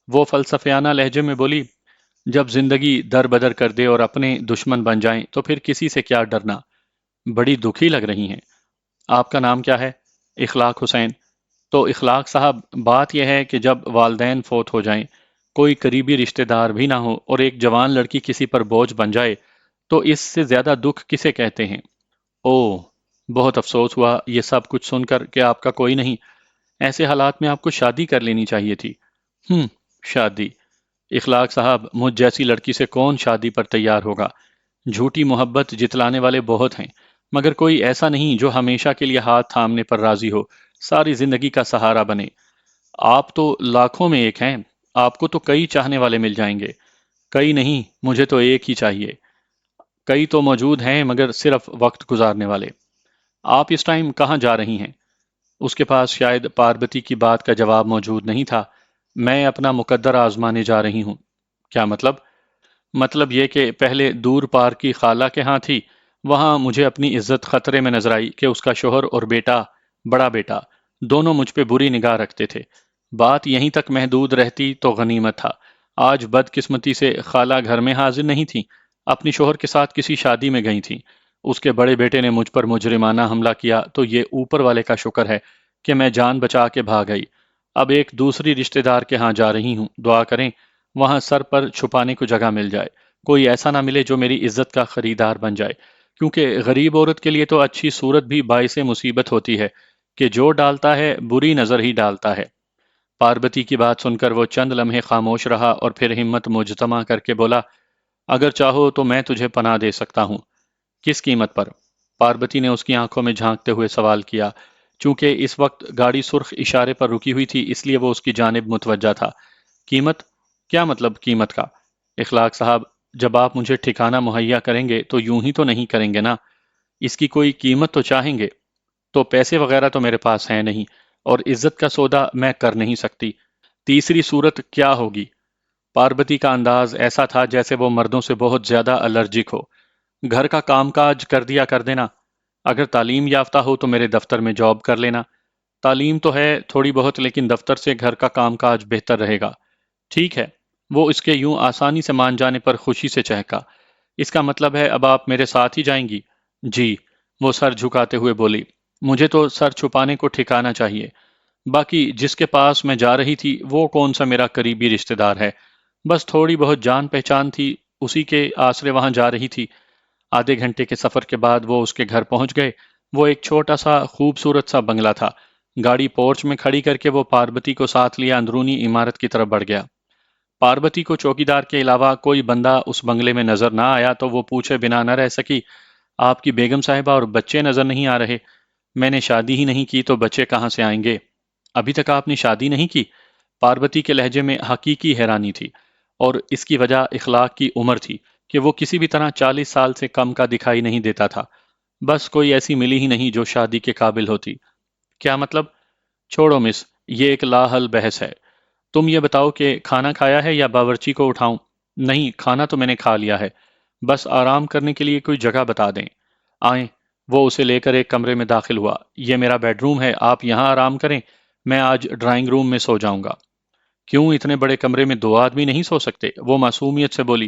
وہ فلسفیانہ لہجے میں بولی، جب زندگی در بدر کر دے اور اپنے دشمن بن جائیں تو پھر کسی سے کیا ڈرنا؟ بڑی دکھی لگ رہی ہیں۔ آپ کا نام کیا ہے؟ اخلاق حسین۔ تو اخلاق صاحب، بات یہ ہے کہ جب والدین فوت ہو جائیں، کوئی قریبی رشتہ دار بھی نہ ہو اور ایک جوان لڑکی کسی پر بوجھ بن جائے تو اس سے زیادہ دکھ کسے کہتے ہیں؟ اوہ، بہت افسوس ہوا یہ سب کچھ سن کر کہ آپ کا کوئی نہیں۔ ایسے حالات میں آپ کو شادی کر لینی چاہیے تھی۔ شادی؟ اخلاق صاحب، مجھ جیسی لڑکی سے کون شادی پر تیار ہوگا؟ جھوٹی محبت جتلانے والے بہت ہیں، مگر کوئی ایسا نہیں جو ہمیشہ کے لیے ہاتھ تھامنے پر راضی ہو، ساری زندگی کا سہارا بنے۔ آپ تو لاکھوں میں ایک ہیں، آپ کو تو کئی چاہنے والے مل جائیں گے۔ کئی نہیں، مجھے تو ایک ہی چاہیے۔ کئی تو موجود ہیں مگر صرف وقت گزارنے والے۔ آپ اس ٹائم کہاں جا رہی ہیں؟ اس کے پاس شاید پاربتی کی بات کا جواب موجود نہیں تھا۔ میں اپنا مقدر آزمانے جا رہی ہوں۔ کیا مطلب؟ مطلب یہ کہ پہلے دور پار کی خالہ کے ہاں تھی، وہاں مجھے اپنی عزت خطرے میں نظر آئی کہ اس کا شوہر اور بیٹا، بڑا بیٹا، دونوں مجھ پہ بری نگاہ رکھتے تھے۔ بات یہیں تک محدود رہتی تو غنیمت تھا۔ آج بدقسمتی سے خالہ گھر میں حاضر نہیں تھی، اپنی شوہر کے ساتھ کسی شادی میں گئی تھیں۔ اس کے بڑے بیٹے نے مجھ پر مجرمانہ حملہ کیا تو یہ اوپر والے کا شکر ہے کہ میں جان بچا کے بھاگ گئی۔ اب ایک دوسری رشتہ دار کے ہاں جا رہی ہوں، دعا کریں وہاں سر پر چھپانے کو جگہ مل جائے، کوئی ایسا نہ ملے جو میری عزت کا خریدار بن جائے، کیونکہ غریب عورت کے لیے تو اچھی صورت بھی باعث مصیبت ہوتی ہے کہ جو ڈالتا ہے بری نظر ہی ڈالتا ہے۔ پاربتی کی بات سن کر وہ چند لمحے خاموش رہا اور پھر ہمت مجتمع کر کے بولا، اگر چاہو تو میں تجھے پناہ دے سکتا ہوں۔ کس قیمت پر؟ پاربتی نے اس کی آنکھوں میں جھانکتے ہوئے سوال کیا۔ چونکہ اس وقت گاڑی سرخ اشارے پر رکی ہوئی تھی اس لیے وہ اس کی جانب متوجہ تھا۔ قیمت؟ کیا مطلب قیمت کا؟ اخلاق صاحب، جب آپ مجھے ٹھکانہ مہیا کریں گے تو یوں ہی تو نہیں کریں گے نا، اس کی کوئی قیمت تو چاہیں گے۔ تو پیسے وغیرہ تو میرے پاس ہیں نہیں، اور عزت کا سودا میں کر نہیں سکتی۔ تیسری صورت کیا ہوگی؟ پاربتی کا انداز ایسا تھا جیسے وہ مردوں سے بہت زیادہ الرجک ہو۔ گھر کا کام کاج کر دیا کر دینا۔ اگر تعلیم یافتہ ہو تو میرے دفتر میں جاب کر لینا۔ تعلیم تو ہے تھوڑی بہت، لیکن دفتر سے گھر کا کام کاج بہتر رہے گا۔ ٹھیک ہے۔ وہ اس کے یوں آسانی سے مان جانے پر خوشی سے چہکا۔ اس کا مطلب ہے اب آپ میرے ساتھ ہی جائیں گی؟ جی، وہ سر جھکاتے ہوئے بولی۔ مجھے تو سر چھپانے کو ٹھکانا چاہیے۔ باقی جس کے پاس میں جا رہی تھی وہ کون سا میرا قریبی رشتہ دار ہے، بس تھوڑی بہت جان پہچان تھی، اسی کے آسرے وہاں جا رہی تھی۔ آدھے گھنٹے کے سفر کے بعد وہ اس کے گھر پہنچ گئے۔ وہ ایک چھوٹا سا خوبصورت سا بنگلہ تھا۔ گاڑی پورچ میں کھڑی کر کے وہ پاربتی کو ساتھ لیا اندرونی عمارت کی طرف بڑھ گیا۔ پاربتی کو چوکیدار کے علاوہ کوئی بندہ اس بنگلے میں نظر نہ آیا تو وہ پوچھے بنا نہ رہ سکی، آپ کی بیگم صاحبہ اور بچے نظر نہیں آ رہے؟ میں نے شادی ہی نہیں کی تو بچے کہاں سے آئیں گے؟ ابھی تک آپ نے شادی نہیں کی؟ پاربتی کے لہجے میں حقیقی حیرانی تھی، اور اس کی وجہ اخلاق کی عمر تھی کہ وہ کسی بھی طرح 40 سال سے کم کا دکھائی نہیں دیتا تھا۔ بس کوئی ایسی ملی ہی نہیں جو شادی کے قابل ہوتی۔ کیا مطلب؟ چھوڑو مس، یہ ایک لا حل بحث ہے۔ تم یہ بتاؤ کہ کھانا کھایا ہے یا باورچی کو اٹھاؤں؟ نہیں، کھانا تو میں نے کھا لیا ہے، بس آرام کرنے کے لیے کوئی جگہ بتا دیں۔ آئیں۔ وہ اسے لے کر ایک کمرے میں داخل ہوا۔ یہ میرا بیڈ روم ہے، آپ یہاں آرام کریں، میں آج ڈرائنگ روم میں سو جاؤں گا۔ کیوں، اتنے بڑے کمرے میں دو آدمی نہیں سو سکتے؟ وہ معصومیت سے بولی۔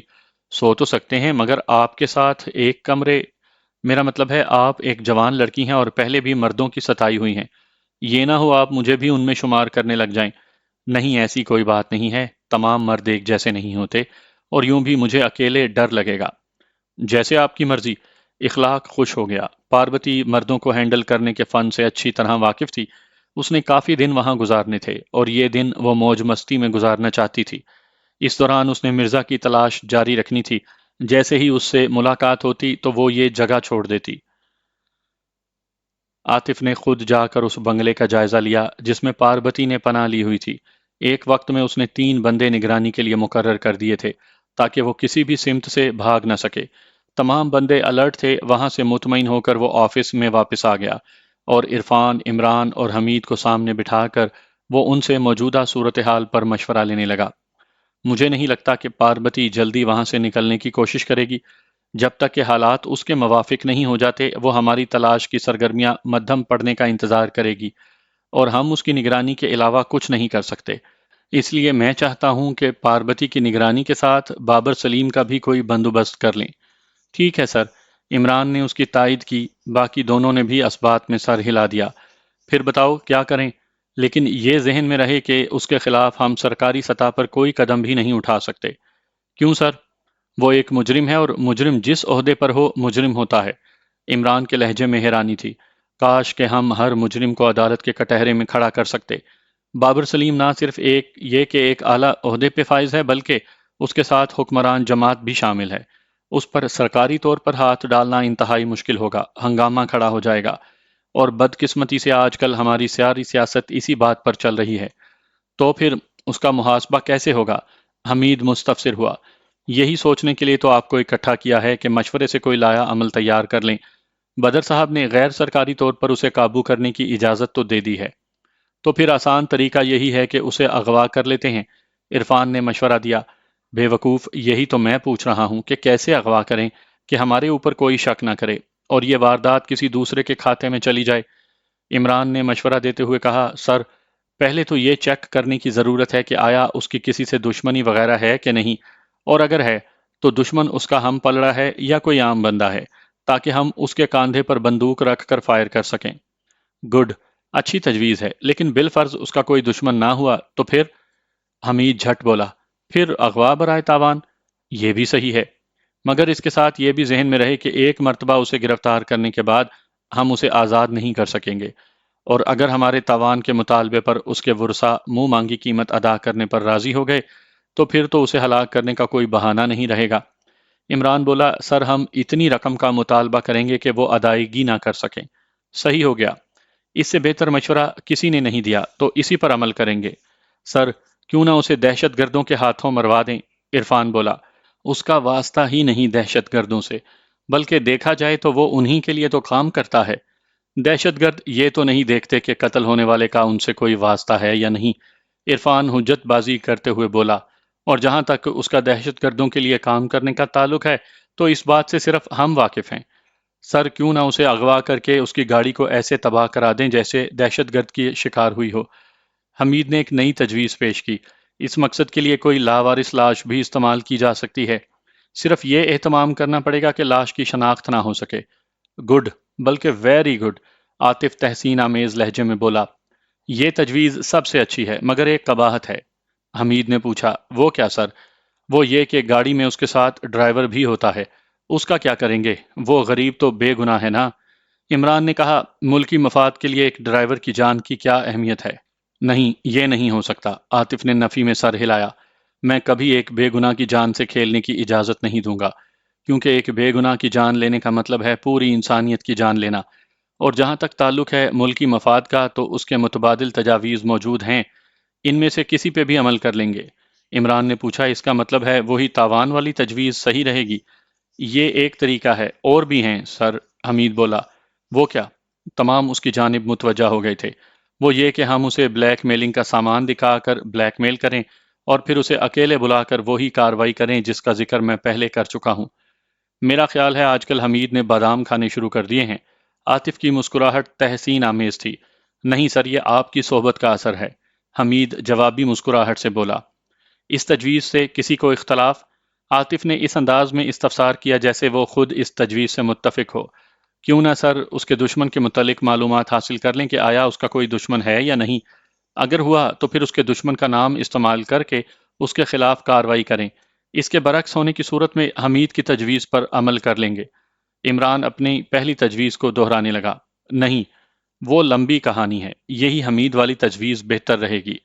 سو تو سکتے ہیں مگر آپ کے ساتھ ایک کمرے، میرا مطلب ہے آپ ایک جوان لڑکی ہیں اور پہلے بھی مردوں کی ستائی ہوئی ہیں، یہ نہ ہو آپ مجھے بھی ان میں شمار کرنے لگ جائیں۔ نہیں، ایسی کوئی بات نہیں ہے، تمام مرد ایک جیسے نہیں ہوتے، اور یوں بھی مجھے اکیلے ڈر لگے گا۔ جیسے آپ کی مرضی۔ اخلاق خوش ہو گیا۔ پاربتی مردوں کو ہینڈل کرنے کے فن سے اچھی طرح واقف تھی۔ اس نے کافی دن وہاں گزارنے تھے اور یہ دن وہ موج مستی میں گزارنا چاہتی تھی۔ اس دوران اس نے مرزا کی تلاش جاری رکھنی تھی۔ جیسے ہی اس سے ملاقات ہوتی تو وہ یہ جگہ چھوڑ دیتی۔ عاطف نے خود جا کر اس بنگلے کا جائزہ لیا جس میں پاربتی نے پناہ لی ہوئی تھی۔ ایک وقت میں اس نے 3 بندے نگرانی کے لیے مقرر کر دیے تھے تاکہ وہ کسی بھی سمت سے بھاگ نہ سکے۔ تمام بندے الرٹ تھے۔ وہاں سے مطمئن ہو کر وہ آفس میں واپس آ گیا اور عرفان، عمران اور حمید کو سامنے بٹھا کر وہ ان سے موجودہ صورتحال پر مشورہ لینے لگا۔ مجھے نہیں لگتا کہ پاربتی جلدی وہاں سے نکلنے کی کوشش کرے گی۔ جب تک کہ حالات اس کے موافق نہیں ہو جاتے وہ ہماری تلاش کی سرگرمیاں مدھم پڑنے کا انتظار کرے گی، اور ہم اس کی نگرانی کے علاوہ کچھ نہیں کر سکتے۔ اس لیے میں چاہتا ہوں کہ پاربتی کی نگرانی کے ساتھ بابر سلیم کا بھی کوئی بندوبست کر لیں۔ ٹھیک ہے سر، عمران نے اس کی تائید کی، باقی دونوں نے بھی اس بات میں سر ہلا دیا۔ پھر بتاؤ کیا کریں، لیکن یہ ذہن میں رہے کہ اس کے خلاف ہم سرکاری سطح پر کوئی قدم بھی نہیں اٹھا سکتے۔ کیوں سر؟ وہ ایک مجرم ہے، اور مجرم جس عہدے پر ہو مجرم ہوتا ہے۔ عمران کے لہجے میں حیرانی تھی۔ کاش کہ ہم ہر مجرم کو عدالت کے کٹہرے میں کھڑا کر سکتے۔ بابر سلیم نہ صرف ایک اعلیٰ عہدے پہ فائز ہے، بلکہ اس کے ساتھ حکمران جماعت بھی شامل ہے۔ اس پر سرکاری طور پر ہاتھ ڈالنا انتہائی مشکل ہوگا، ہنگامہ کھڑا ہو جائے گا، اور بدقسمتی سے آج کل ہماری ساری سیاست اسی بات پر چل رہی ہے۔ تو پھر اس کا محاسبہ کیسے ہوگا؟ حمید مستفسر ہوا۔ یہی سوچنے کے لیے تو آپ کو اکٹھا کیا ہے کہ مشورے سے کوئی لایا عمل تیار کر لیں۔ بدر صاحب نے غیر سرکاری طور پر اسے قابو کرنے کی اجازت تو دے دی ہے، تو پھر آسان طریقہ یہی ہے کہ اسے اغوا کر لیتے ہیں، عرفان نے مشورہ دیا۔ بے وقوف، یہی تو میں پوچھ رہا ہوں کہ کیسے اغوا کریں کہ ہمارے اوپر کوئی شک نہ کرے اور یہ واردات کسی دوسرے کے کھاتے میں چلی جائے۔ عمران نے مشورہ دیتے ہوئے کہا، سر، پہلے تو یہ چیک کرنے کی ضرورت ہے کہ آیا اس کی کسی سے دشمنی وغیرہ ہے کہ نہیں، اور اگر ہے تو دشمن اس کا ہم پلڑا ہے یا کوئی عام بندہ ہے، تاکہ ہم اس کے کاندھے پر بندوق رکھ کر فائر کر سکیں۔ گڈ، اچھی تجویز ہے، لیکن بالفرض اس کا کوئی دشمن نہ ہوا تو پھر؟ حمید جھٹ بولا، پھر اغوا برائے تاوان؟ یہ بھی صحیح ہے، مگر اس کے ساتھ یہ بھی ذہن میں رہے کہ ایک مرتبہ اسے گرفتار کرنے کے بعد ہم اسے آزاد نہیں کر سکیں گے، اور اگر ہمارے تاوان کے مطالبے پر اس کے ورثاء منہ مانگی قیمت ادا کرنے پر راضی ہو گئے تو پھر تو اسے ہلاک کرنے کا کوئی بہانہ نہیں رہے گا۔ عمران بولا، سر، ہم اتنی رقم کا مطالبہ کریں گے کہ وہ ادائیگی نہ کر سکیں۔ صحیح ہو گیا، اس سے بہتر مشورہ کسی نے نہیں دیا، تو اسی پر عمل کریں گے۔ سر، کیوں نہ اسے دہشت گردوں کے ہاتھوں مروا دیں؟ عرفان بولا، اس کا واسطہ ہی نہیں دہشت گردوں سے، بلکہ دیکھا جائے تو وہ انہی کے لیے تو کام کرتا ہے۔ دہشت گرد یہ تو نہیں دیکھتے کہ قتل ہونے والے کا ان سے کوئی واسطہ ہے یا نہیں، عرفان حجت بازی کرتے ہوئے بولا، اور جہاں تک اس کا دہشت گردوں کے لیے کام کرنے کا تعلق ہے تو اس بات سے صرف ہم واقف ہیں۔ سر، کیوں نہ اسے اغوا کر کے اس کی گاڑی کو ایسے تباہ کرا دیں جیسے دہشت گرد کی شکار ہوئی ہو۔ حمید نے ایک نئی تجویز پیش کی، اس مقصد کے لیے کوئی لاوارث لاش بھی استعمال کی جا سکتی ہے، صرف یہ اہتمام کرنا پڑے گا کہ لاش کی شناخت نہ ہو سکے۔ گڈ، بلکہ ویری گڈ، عاطف تحسین آمیز لہجے میں بولا۔ یہ تجویز سب سے اچھی ہے، مگر ایک قباحت ہے۔ حمید نے پوچھا، وہ کیا سر؟ وہ یہ کہ گاڑی میں اس کے ساتھ ڈرائیور بھی ہوتا ہے، اس کا کیا کریں گے؟ وہ غریب تو بے گناہ ہے نا۔ عمران نے کہا، ملکی مفاد کے لیے ایک ڈرائیور کی جان کی کیا اہمیت ہے؟ نہیں، یہ نہیں ہو سکتا، عاطف نے نفی میں سر ہلایا۔ میں کبھی ایک بے گناہ کی جان سے کھیلنے کی اجازت نہیں دوں گا، کیونکہ ایک بے گناہ کی جان لینے کا مطلب ہے پوری انسانیت کی جان لینا، اور جہاں تک تعلق ہے ملکی مفاد کا تو اس کے متبادل تجاویز موجود ہیں، ان میں سے کسی پہ بھی عمل کر لیں گے۔ عمران نے پوچھا، اس کا مطلب ہے وہی تاوان والی تجویز صحیح رہے گی؟ یہ ایک طریقہ ہے، اور بھی ہیں سر، حمید بولا۔ وہ کیا؟ تمام اس کی جانب متوجہ ہو گئے تھے۔ وہ یہ کہ ہم اسے بلیک میلنگ کا سامان دکھا کر بلیک میل کریں، اور پھر اسے اکیلے بلا کر وہی کاروائی کریں جس کا ذکر میں پہلے کر چکا ہوں۔ میرا خیال ہے آج کل حمید نے بادام کھانے شروع کر دیے ہیں۔ عاطف کی مسکراہٹ تحسین آمیز تھی۔ نہیں سر، یہ آپ کی صحبت کا اثر ہے، حمید جوابی مسکراہٹ سے بولا۔ اس تجویز سے کسی کو اختلاف؟ عاطف نے اس انداز میں استفسار کیا جیسے وہ خود اس تجویز سے متفق ہو۔ کیوں نہ سر اس کے دشمن کے متعلق معلومات حاصل کر لیں کہ آیا اس کا کوئی دشمن ہے یا نہیں، اگر ہوا تو پھر اس کے دشمن کا نام استعمال کر کے اس کے خلاف کاروائی کریں۔ اس کے برعکس ہونے کی صورت میں حمید کی تجویز پر عمل کر لیں گے۔ عمران اپنی پہلی تجویز کو دہرانے لگا، نہیں، وہ لمبی کہانی ہے، یہی حمید والی تجویز بہتر رہے گی۔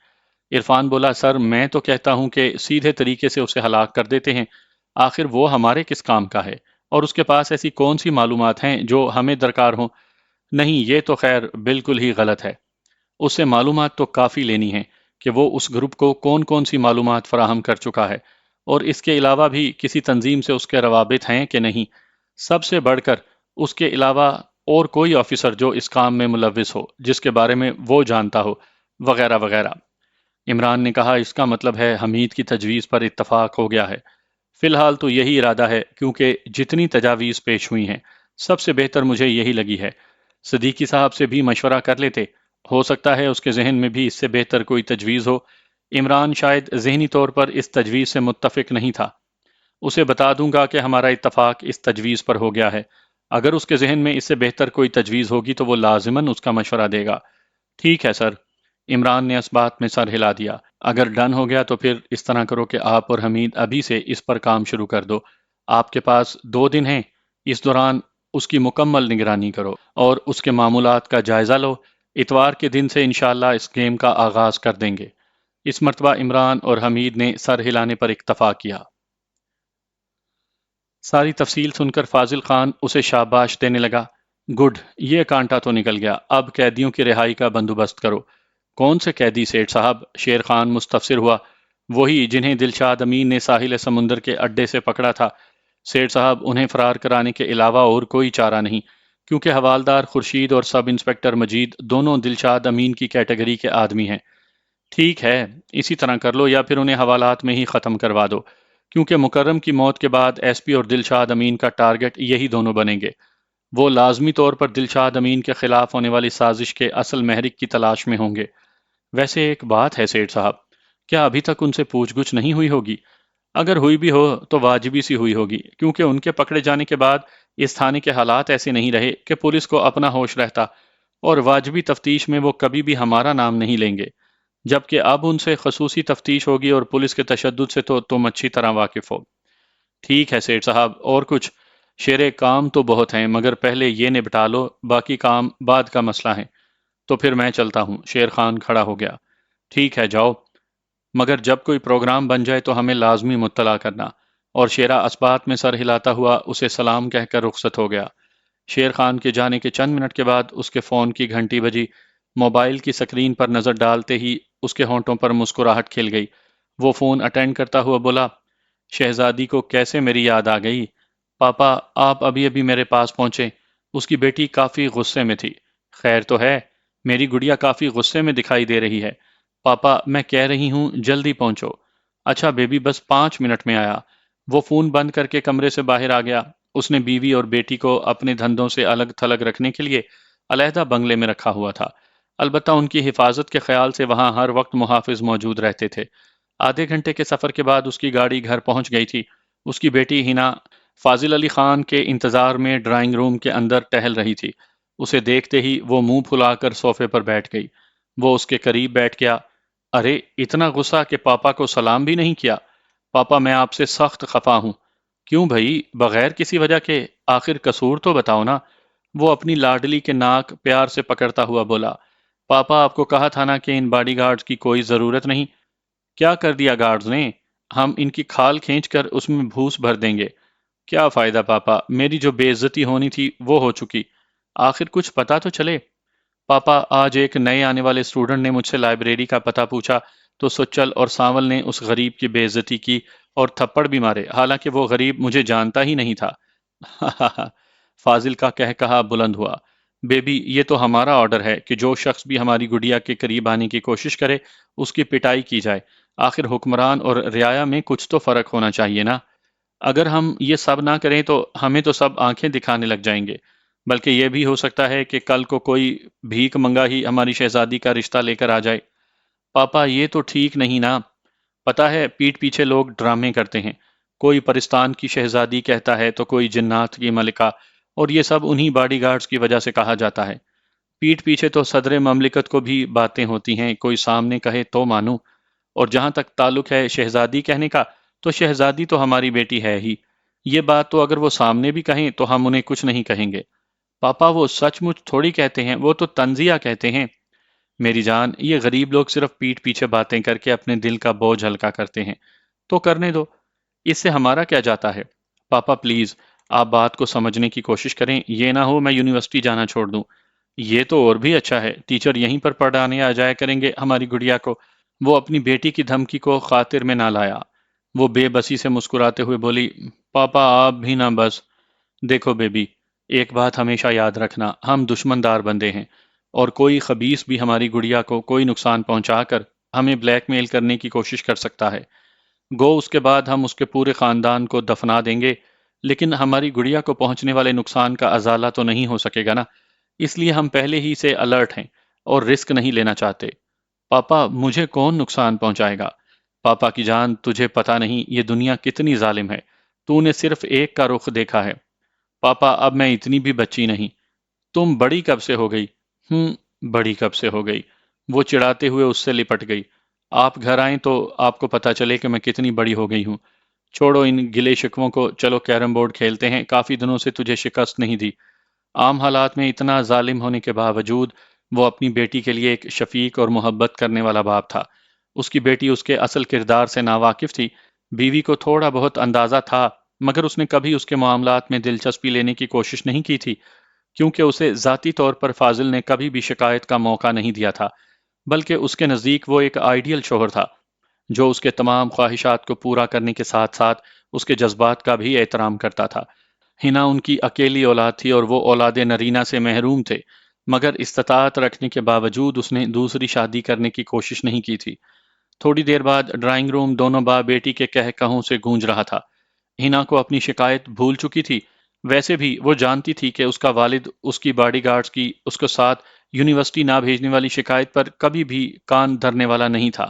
عرفان بولا، سر، میں تو کہتا ہوں کہ سیدھے طریقے سے اسے ہلاک کر دیتے ہیں، آخر وہ ہمارے کس کام کا ہے، اور اس کے پاس ایسی کون سی معلومات ہیں جو ہمیں درکار ہوں؟ نہیں، یہ تو خیر بالکل ہی غلط ہے۔ اس سے معلومات تو کافی لینی ہے کہ وہ اس گروپ کو کون کون سی معلومات فراہم کر چکا ہے، اور اس کے علاوہ بھی کسی تنظیم سے اس کے روابط ہیں کہ نہیں۔ سب سے بڑھ کر اس کے علاوہ اور کوئی آفیسر جو اس کام میں ملوث ہو جس کے بارے میں وہ جانتا ہو، وغیرہ وغیرہ۔ عمران نے کہا اس کا مطلب ہے حمید کی تجویز پر اتفاق ہو گیا ہے۔ فی الحال تو یہی ارادہ ہے، کیونکہ جتنی تجاویز پیش ہوئی ہیں سب سے بہتر مجھے یہی لگی ہے۔ صدیقی صاحب سے بھی مشورہ کر لیتے، ہو سکتا ہے اس کے ذہن میں بھی اس سے بہتر کوئی تجویز ہو۔ عمران شاید ذہنی طور پر اس تجویز سے متفق نہیں تھا۔ اسے بتا دوں گا کہ ہمارا اتفاق اس تجویز پر ہو گیا ہے، اگر اس کے ذہن میں اس سے بہتر کوئی تجویز ہوگی تو وہ لازماً اس کا مشورہ دے گا۔ ٹھیک ہے سر۔ عمران نے اس بات میں سر ہلا دیا۔ اگر ڈن ہو گیا تو پھر اس طرح کرو کہ آپ اور حمید ابھی سے اس پر کام شروع کر دو۔ آپ کے پاس 2 دن ہیں، اس دوران اس کی مکمل نگرانی کرو اور اس کے معمولات کا جائزہ لو۔ اتوار کے دن سے انشاءاللہ اس گیم کا آغاز کر دیں گے۔ اس مرتبہ عمران اور حمید نے سر ہلانے پر اکتفا کیا۔ ساری تفصیل سن کر فاضل خان اسے شاباش دینے لگا۔ گڈ، یہ کانٹا تو نکل گیا، اب قیدیوں کی رہائی کا بندوبست کرو۔ کون سے قیدی سیٹھ صاحب؟ شیر خان مستفسر ہوا۔ وہی جنہیں دلشاد امین نے ساحل سمندر کے اڈے سے پکڑا تھا سیٹھ صاحب، انہیں فرار کرانے کے علاوہ اور کوئی چارہ نہیں، کیونکہ حوالدار خورشید اور سب انسپکٹر مجید دونوں دلشاد امین کی کیٹیگری کے آدمی ہیں۔ ٹھیک ہے، اسی طرح کر لو یا پھر انہیں حوالات میں ہی ختم کروا دو، کیونکہ مکرم کی موت کے بعد ایس پی اور دلشاد امین کا ٹارگٹ یہی دونوں بنیں گے۔ وہ لازمی طور پر دلشاد امین کے خلاف ہونے والی سازش کے اصل محرک کی تلاش میں ہوں گے۔ ویسے ایک بات ہے سیٹھ صاحب، کیا ابھی تک ان سے پوچھ گچھ نہیں ہوئی ہوگی؟ اگر ہوئی بھی ہو تو واجبی سی ہوئی ہوگی، کیونکہ ان کے پکڑے جانے کے بعد اس تھانے کے حالات ایسے نہیں رہے کہ پولیس کو اپنا ہوش رہتا، اور واجبی تفتیش میں وہ کبھی بھی ہمارا نام نہیں لیں گے، جبکہ اب ان سے خصوصی تفتیش ہوگی اور پولیس کے تشدد سے تو تم اچھی طرح واقف ہو۔ ٹھیک ہے سیٹھ صاحب، اور کچھ؟ شیرے کام تو بہت ہیں، مگر پہلے یہ نبٹا لو، باقی کام بعد کا مسئلہ ہے۔ تو پھر میں چلتا ہوں۔ شیر خان کھڑا ہو گیا۔ ٹھیک ہے جاؤ، مگر جب کوئی پروگرام بن جائے تو ہمیں لازمی مطلع کرنا۔ اور شیرہ اسبات میں سر ہلاتا ہوا اسے سلام کہہ کر رخصت ہو گیا۔ شیر خان کے جانے کے چند منٹ کے بعد اس کے فون کی گھنٹی بجی۔ موبائل کی سکرین پر نظر ڈالتے ہی اس کے ہونٹوں پر مسکراہٹ کھل گئی۔ وہ فون اٹینڈ کرتا ہوا بولا، شہزادی کو کیسے میری یاد آ گئی؟ پاپا آپ ابھی ابھی میرے پاس پہنچے۔ اس کی بیٹی کافی غصے میں تھی۔ خیر تو ہے؟ میری گڑیا کافی غصے میں دکھائی دے رہی ہے۔ پاپا میں کہہ رہی ہوں جلدی پہنچو۔ اچھا بیبی، بس 5 منٹ میں آیا۔ وہ فون بند کر کے کمرے سے باہر آ گیا۔ اس نے بیوی اور بیٹی کو اپنے دھندوں سے الگ تھلگ رکھنے کے لیے علیحدہ بنگلے میں رکھا ہوا تھا، البتہ ان کی حفاظت کے خیال سے وہاں ہر وقت محافظ موجود رہتے تھے۔ آدھے گھنٹے کے سفر کے بعد اس کی گاڑی گھر پہنچ گئی تھی۔ اس کی بیٹی ہنا فاضل علی خان کے انتظار میں ڈرائنگ روم کے اندر ٹہل رہی تھی۔ اسے دیکھتے ہی وہ منہ پھلا کر صوفے پر بیٹھ گئی۔ وہ اس کے قریب بیٹھ گیا۔ ارے اتنا غصہ کہ پاپا کو سلام بھی نہیں کیا؟ پاپا میں آپ سے سخت خفا ہوں۔ کیوں بھائی؟ بغیر کسی وجہ کے؟ آخر قصور تو بتاؤ نا۔ وہ اپنی لاڈلی کے ناک پیار سے پکڑتا ہوا بولا، پاپا آپ کو کہا تھا نا کہ ان باڈی گارڈز کی کوئی ضرورت نہیں۔ کیا کر دیا گارڈز نے؟ ہم ان کی کھال کھینچ کر اس میں بھوس بھر دیں گے۔ کیا فائدہ پاپا، میری جو بے عزتی ہونی تھی وہ ہو چکی۔ آخر کچھ پتا تو چلے۔ پاپا آج ایک نئے آنے والے اسٹوڈنٹ نے مجھ سے لائبریری کا پتہ پوچھا تو سچل اور سانول نے اس غریب کی بے عزتی کی اور تھپڑ بھی مارے، حالانکہ وہ غریب مجھے جانتا ہی نہیں تھا۔ فاضل کا کہا بلند ہوا۔ بیبی یہ تو ہمارا آرڈر ہے کہ جو شخص بھی ہماری گڑیا کے قریب آنے کی کوشش کرے اس کی پٹائی کی جائے۔ آخر حکمران اور رعایا میں کچھ تو فرق ہونا چاہیے نا۔ اگر ہم یہ سب نہ کریں تو ہمیں تو سب آنکھیں دکھانے لگ جائیں گے، بلکہ یہ بھی ہو سکتا ہے کہ کل کو کوئی بھیک منگا ہی ہماری شہزادی کا رشتہ لے کر آ جائے۔ پاپا یہ تو ٹھیک نہیں نا۔ پتا ہے پیٹھ پیچھے لوگ ڈرامے کرتے ہیں، کوئی پرستان کی شہزادی کہتا ہے تو کوئی جنات کی ملکہ، اور یہ سب انہی باڈی گارڈز کی وجہ سے کہا جاتا ہے۔ پیٹھ پیچھے تو صدر مملکت کو بھی باتیں ہوتی ہیں، کوئی سامنے کہے تو مانوں۔ اور جہاں تک تعلق ہے شہزادی کہنے کا، تو شہزادی تو ہماری بیٹی ہے ہی۔ یہ بات تو اگر وہ سامنے بھی کہیں تو ہم انہیں کچھ نہیں کہیں گے۔ پاپا وہ سچ مچ تھوڑی کہتے ہیں، وہ تو تنزیہ کہتے ہیں۔ میری جان، یہ غریب لوگ صرف پیٹھ پیچھے باتیں کر کے اپنے دل کا بوجھ ہلکا کرتے ہیں، تو کرنے دو، اس سے ہمارا کیا جاتا ہے۔ پاپا پلیز آپ بات کو سمجھنے کی کوشش کریں، یہ نہ ہو میں یونیورسٹی جانا چھوڑ دوں۔ یہ تو اور بھی اچھا ہے، ٹیچر یہیں پر پڑھانے آ جایا کریں گے ہماری گڑیا کو۔ وہ اپنی بیٹی کی دھمکی کو خاطر میں نہ لایا۔ وہ بے بسی سے مسکراتے ہوئے بولی، پاپا آپ بھی نہ بس۔ دیکھو بیبی، ایک بات ہمیشہ یاد رکھنا، ہم دشمندار بندے ہیں، اور کوئی خبیث بھی ہماری گڑیا کو کوئی نقصان پہنچا کر ہمیں بلیک میل کرنے کی کوشش کر سکتا ہے۔ گو اس کے بعد ہم اس کے پورے خاندان کو دفنا دیں گے، لیکن ہماری گڑیا کو پہنچنے والے نقصان کا ازالہ تو نہیں ہو سکے گا نا۔ اس لیے ہم پہلے ہی سے الرٹ ہیں اور رسک نہیں لینا چاہتے۔ پاپا، مجھے کون نقصان پہنچائے گا؟ پاپا کی جان، تجھے پتا نہیں یہ دنیا کتنی ظالم ہے، تو نے صرف ایک کا رخ دیکھا ہے۔ پاپا، اب میں اتنی بھی بچی نہیں۔ تم بڑی کب سے ہو گئی؟ بڑی کب سے ہو گئی؟ وہ چڑھاتے ہوئے اس سے لپٹ گئی۔ آپ گھر آئیں تو آپ کو پتا چلے کہ میں کتنی بڑی ہو گئی ہوں۔ چھوڑو ان گلے شکووں کو، چلو کیرم بورڈ کھیلتے ہیں، کافی دنوں سے تجھے شکست نہیں دی۔ عام حالات میں اتنا ظالم ہونے کے باوجود وہ اپنی بیٹی کے لیے ایک شفیق اور محبت کرنے والا باپ تھا۔ اس کی بیٹی اس کے اصل کردار سے ناواقف تھی۔ بیوی کو تھوڑا بہت اندازہ تھا، مگر اس نے کبھی اس کے معاملات میں دلچسپی لینے کی کوشش نہیں کی تھی، کیونکہ اسے ذاتی طور پر فاضل نے کبھی بھی شکایت کا موقع نہیں دیا تھا، بلکہ اس کے نزدیک وہ ایک آئیڈیل شوہر تھا جو اس کے تمام خواہشات کو پورا کرنے کے ساتھ ساتھ اس کے جذبات کا بھی احترام کرتا تھا۔ ہنا ان کی اکیلی اولاد تھی اور وہ اولاد نرینہ سے محروم تھے، مگر استطاعت رکھنے کے باوجود اس نے دوسری شادی کرنے کی کوشش نہیں کی تھی۔ تھوڑی دیر بعد ڈرائنگ روم دونوں باپ بیٹی کے کہہ کہوں سے گونج رہا تھا۔ ہنا کو اپنی شکایت بھول چکی تھی، ویسے بھی وہ جانتی تھی کہ اس کا والد اس کی باڈی گارڈز کی اس کو ساتھ یونیورسٹی نہ بھیجنے والی شکایت پر کبھی بھی کان دھرنے والا نہیں تھا۔